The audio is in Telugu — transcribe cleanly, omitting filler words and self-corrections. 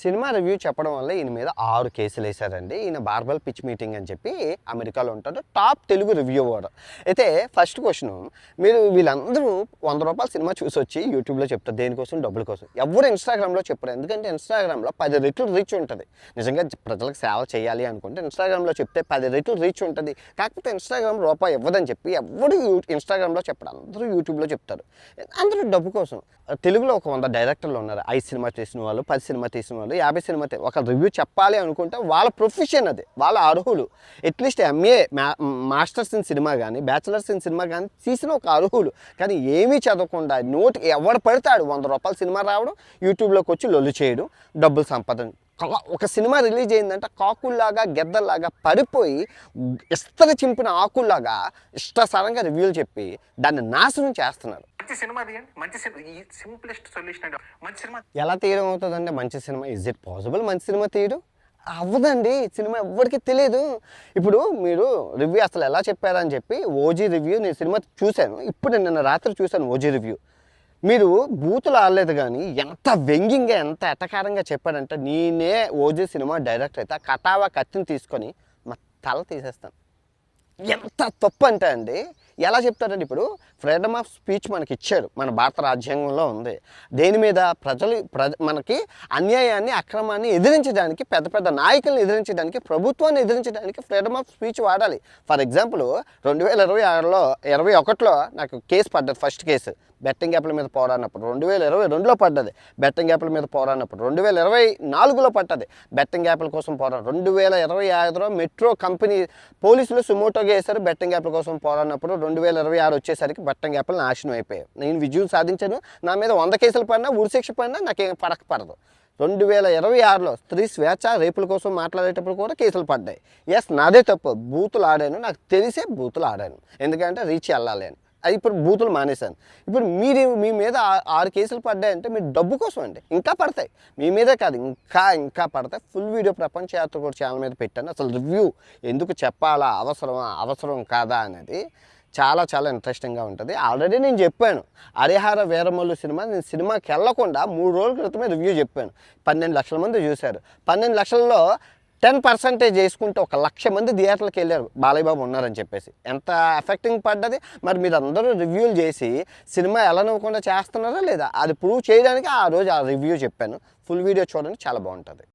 సినిమా రివ్యూ చెప్పడం వల్ల ఈయన మీద 6 కేసులు వేశారండి. ఈయన బార్బల్ పిచ్ మీటింగ్ అని చెప్పి అమెరికాలో ఉంటాడు. Top Telugu reviewer. అయితే ఫస్ట్ క్వశ్చను, మీరు వీళ్ళందరూ ₹100 సినిమా చూసొచ్చి యూట్యూబ్లో చెప్తారు దేనికోసం, డబ్బుల కోసం. ఎవరు ఇన్స్టాగ్రామ్లో చెప్పరు. ఎందుకంటే ఇన్స్టాగ్రామ్లో 10 రెట్లు రీచ్ ఉంటుంది. నిజంగా ప్రజలకు సేవ చేయాలి అనుకుంటే ఇన్స్టాగ్రామ్లో చెప్తే 10 రెట్లు రీచ్ ఉంటుంది. కాకపోతే ఇన్స్టాగ్రామ్ రూపాయి ఇవ్వదని చెప్పి ఎవరు ఇన్స్టాగ్రామ్లో చెప్పరు, అందరూ యూట్యూబ్లో చెప్తారు. అందరూ డబ్బు కోసం. తెలుగులో ఒక 100 డైరెక్టర్లు ఉన్నారు. 5 సినిమా తీసిన వాళ్ళు, 10 సినిమా తీసిన వాళ్ళు, 50 సినిమా ఒక రివ్యూ చెప్పాలి అనుకుంటే వాళ్ళ ప్రొఫెషన్ అది, వాళ్ళ అర్హులు. At least MA masters in cinema కానీ, బ్యాచిలర్స్ ఇన్ సినిమా కానీ తీసిన ఒక అర్హులు. కానీ ఏమీ చదవకుండా నోటికి ఎవడు పడతాడు ₹100 సినిమా రావడం, యూట్యూబ్లోకి వచ్చి లొల్లు చేయడం, డబ్బులు సంపాదన. ఒక సినిమా రిలీజ్ అయిందంటే కాకుల్లాగా గెద్దల్లాగా పడిపోయి ఇస్తర చింపిన ఆకుల్లాగా ఇష్టసరంగా రివ్యూలు చెప్పి దాన్ని నాశనం చేస్తున్నారు. మంచి సినిమా తీయండి, మంచి సినిమా. ఈ సింప్లెస్ట్ సొల్యూషన్ అంటే మంచి సినిమా ఎలా తీయడం అవుతుందంటే మంచి సినిమా? ఇజ్ ఇట్ పాసిబుల్ మంచి సినిమా తీయడం? అవ్వదండి. సినిమా ఎవ్వరికి తెలియదు. ఇప్పుడు మీరు రివ్యూ అసలు ఎలా చెప్పారని చెప్పి ఓజీ రివ్యూ, నేను సినిమా చూశాను, ఇప్పుడు నిన్న రాత్రి చూశాను ఓజీ రివ్యూ. మీరు బూతులు ఆడలేదు కానీ ఎంత వ్యంగ్యంగా, ఎంత ఎటకారంగా చెప్పాడంటే, నేనే ఓజీ సినిమా డైరెక్టర్ అయితే కటావా కత్తిని తీసుకొని మా తల తీసేస్తాను. ఎంత తప్పు అంటే అండి, ఎలా చెప్తారండి? ఇప్పుడు ఫ్రీడమ్ ఆఫ్ స్పీచ్ మనకి ఇచ్చారు, మన భారత రాజ్యాంగంలో ఉంది. దేని మీద? మనకి అన్యాయాన్ని, అక్రమాన్ని ఎదిరించడానికి, పెద్ద పెద్ద నాయకులను ఎదిరించడానికి, ప్రభుత్వాన్ని ఎదిరించడానికి ఫ్రీడమ్ ఆఫ్ స్పీచ్ వాడాలి. ఫర్ ఎగ్జాంపుల్ 2026లో 21లో నాకు కేసు పడ్డది. ఫస్ట్ కేసు బెట్టింగ్ యాప్ల మీద పోరాడినప్పుడు. 2022లో పడ్డది బెట్టింగ్ యాప్ల మీద పోరాడినప్పుడు. 2024లో పడ్డది బెట్టింగ్ యాప్ల కోసం పోరాడు. 2025లో మెట్రో కంపెనీ పోలీసులు సుమోటోగా వేశారు బెట్టింగ్ యాప్ల కోసం పోరాడినప్పుడు. 2026 వచ్చేసరికి బెట్టింగ్ యాప్లు నాశనం అయిపోయాయి. నేను విజయం సాధించాను. నా మీద 100 కేసులు పడినా, ఉరిశిక్ష పడినా నాకేం ఫరక్ పడదు. 2026లో స్త్రీ స్వేచ్ఛ, రేపుల కోసం మాట్లాడేటప్పుడు కూడా కేసులు పడ్డాయి. ఎస్, నాదే తప్పు. బూతులు ఆడాను, నాకు తెలిసే బూతులు ఆడాను. ఎందుకంటే రీచ్ వెళ్ళాలి అని. అది ఇప్పుడు బూతులు మానేశాను. ఇప్పుడు మీ మీద 6 కేసులు పడ్డాయంటే మీరు డబ్బు కోసం అండి. ఇంకా పడతాయి. మీ మీదే కాదు, ఇంకా పడతాయి. ఫుల్ వీడియో ప్రపంచ యాత్ర కూడా ఛానల్ మీద పెట్టాను. అసలు రివ్యూ ఎందుకు చెప్పాలా, అవసరం కాదా అనేది చాలా చాలా ఇంట్రెస్టింగ్గా ఉంటుంది. ఆల్రెడీ నేను చెప్పాను, హరిహర వీరమల్లు సినిమా, నేను సినిమాకి వెళ్ళకుండా 3 రోజుల క్రితమే రివ్యూ చెప్పాను. 12 లక్షల మంది చూశారు. 12 లక్షల్లో 10% చేసుకుంటే 1 లక్ష మంది థియేటర్లకు వెళ్ళారు బాలయ్య బాబు ఉన్నారని చెప్పేసి. ఎంత ఎఫెక్టింగ్ పడ్డది. మరి మీరు అందరూ రివ్యూలు చేసి సినిమా వెళ్ళనివ్వకుండా చేస్తున్నారా లేదా? అది ప్రూవ్ చేయడానికి ఆ రోజు ఆ రివ్యూ చెప్పాను. ఫుల్ వీడియో చూడండి, చాలా బాగుంటుంది.